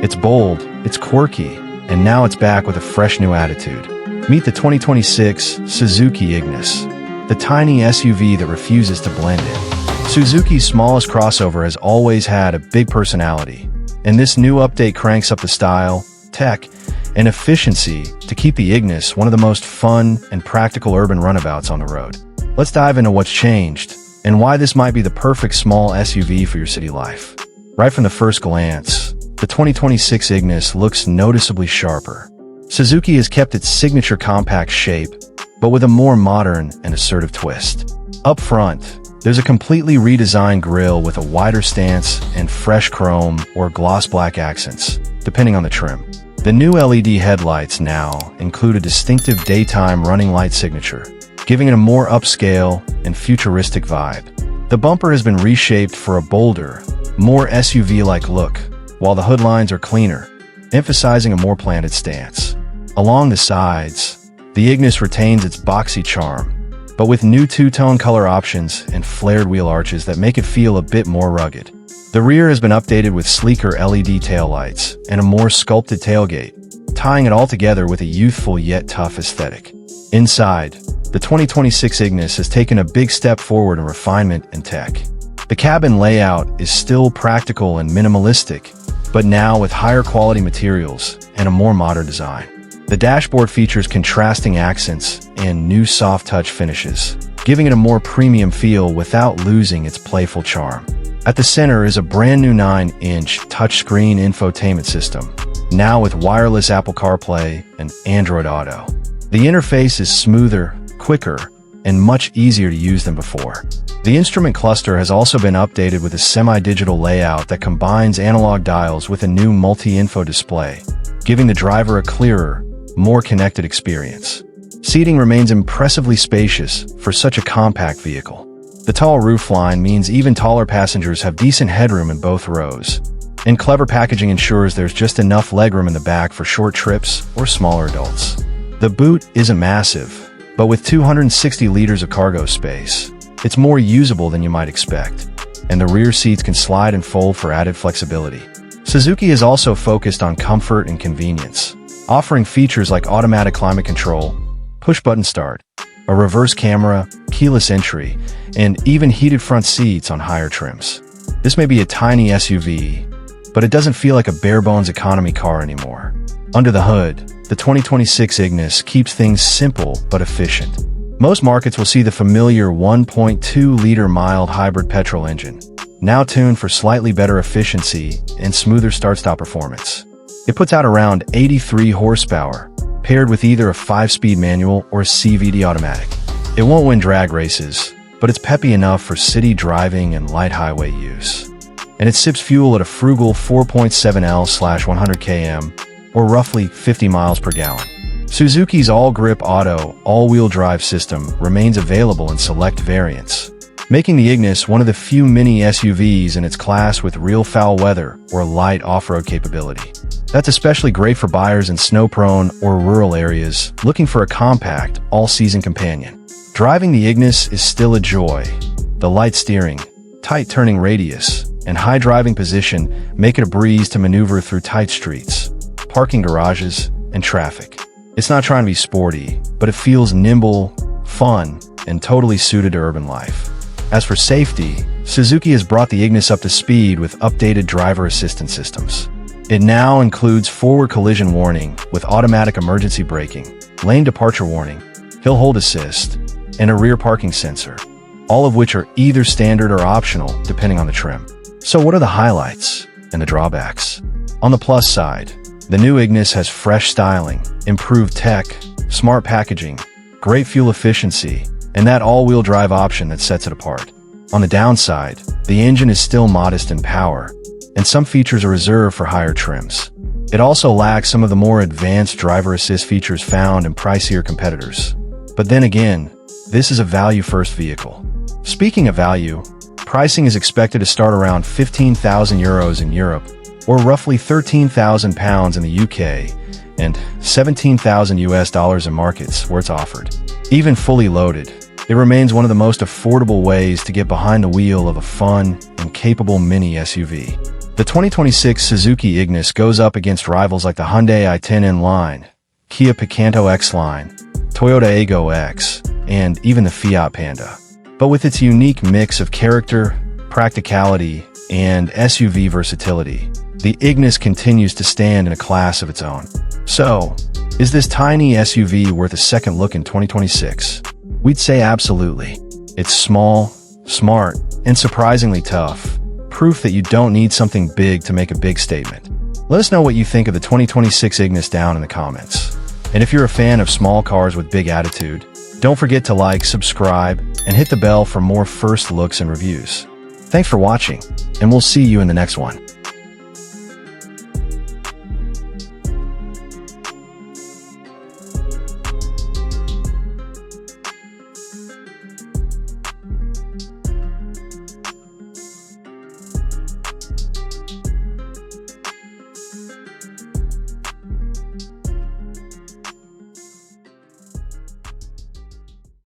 It's bold, it's quirky, and now it's back with a fresh new attitude. Meet the 2026 Suzuki Ignis, the tiny SUV that refuses to blend in. Suzuki's smallest crossover has always had a big personality, and this new update cranks up the style, tech, and efficiency to keep the Ignis one of the most fun and practical urban runabouts on the road. Let's dive into what's changed and why this might be the perfect small SUV for your city life. Right from the first glance, the 2026 Ignis looks noticeably sharper. Suzuki has kept its signature compact shape, but with a more modern and assertive twist. Up front, there's a completely redesigned grille with a wider stance and fresh chrome or gloss black accents, depending on the trim. The new LED headlights now include a distinctive daytime running light signature, giving it a more upscale and futuristic vibe. The bumper has been reshaped for a bolder, more SUV-like look, while the hood lines are cleaner, emphasizing a more planted stance. Along the sides, the Ignis retains its boxy charm, but with new two-tone color options and flared wheel arches that make it feel a bit more rugged. The rear has been updated with sleeker LED taillights and a more sculpted tailgate, tying it all together with a youthful yet tough aesthetic. Inside, the 2026 Ignis has taken a big step forward in refinement and tech. The cabin layout is still practical and minimalistic, but now with higher quality materials and a more modern design. The dashboard features contrasting accents and new soft touch finishes, giving it a more premium feel without losing its playful charm. At the center is a brand new 9-inch touchscreen infotainment system, now with wireless Apple CarPlay and Android Auto. The interface is smoother, quicker, and much easier to use than before. The instrument cluster has also been updated with a semi-digital layout that combines analog dials with a new multi-info display, giving the driver a clearer, more connected experience. Seating remains impressively spacious for such a compact vehicle. The tall roofline means even taller passengers have decent headroom in both rows, and clever packaging ensures there's just enough legroom in the back for short trips or smaller adults. The boot isn't massive, but with 260 liters of cargo space, it's more usable than you might expect, and the rear seats can slide and fold for added flexibility. Suzuki is also focused on comfort and convenience, offering features like automatic climate control, push-button start, a reverse camera, keyless entry, and even heated front seats on higher trims. This may be a tiny SUV, but it doesn't feel like a bare-bones economy car anymore. Under the hood, the 2026 Ignis keeps things simple but efficient. Most markets will see the familiar 1.2-liter mild hybrid petrol engine, now tuned for slightly better efficiency and smoother start-stop performance. It puts out around 83 horsepower, paired with either a 5-speed manual or a CVT automatic. It won't win drag races, but it's peppy enough for city driving and light highway use. And it sips fuel at a frugal 4.7 L/100 km, or roughly 50 miles per gallon. Suzuki's all-grip auto, all-wheel drive system remains available in select variants, making the Ignis one of the few mini SUVs in its class with real foul weather or light off-road capability. That's especially great for buyers in snow-prone or rural areas looking for a compact, all-season companion. Driving the Ignis is still a joy. The light steering, tight turning radius, and high driving position make it a breeze to maneuver through tight streets, parking garages, and traffic. It's not trying to be sporty, but it feels nimble, fun, and totally suited to urban life. As for safety, Suzuki has brought the Ignis up to speed with updated driver assistance systems. It now includes forward collision warning with automatic emergency braking, lane departure warning, hill hold assist, and a rear parking sensor, all of which are either standard or optional depending on the trim. So what are the highlights and the drawbacks? On the plus side, the new Ignis has fresh styling, improved tech, smart packaging, great fuel efficiency, and that all-wheel drive option that sets it apart. On the downside, the engine is still modest in power, and some features are reserved for higher trims. It also lacks some of the more advanced driver assist features found in pricier competitors. But then again, this is a value-first vehicle. Speaking of value, pricing is expected to start around €15,000 in Europe, or roughly £13,000 in the UK, and $17,000 in markets where it's offered. Even fully loaded, it remains one of the most affordable ways to get behind the wheel of a fun and capable mini SUV. The 2026 Suzuki Ignis goes up against rivals like the Hyundai i10N line, Kia Picanto X line, Toyota Aygo X, and even the Fiat Panda. But with its unique mix of character, practicality, and SUV versatility, the Ignis continues to stand in a class of its own. So, is this tiny SUV worth a second look in 2026? We'd say absolutely. It's small, smart, and surprisingly tough. Proof that you don't need something big to make a big statement. Let us know what you think of the 2026 Ignis down in the comments. And if you're a fan of small cars with big attitude, don't forget to like, subscribe, and hit the bell for more first looks and reviews. Thanks for watching, and we'll see you in the next one.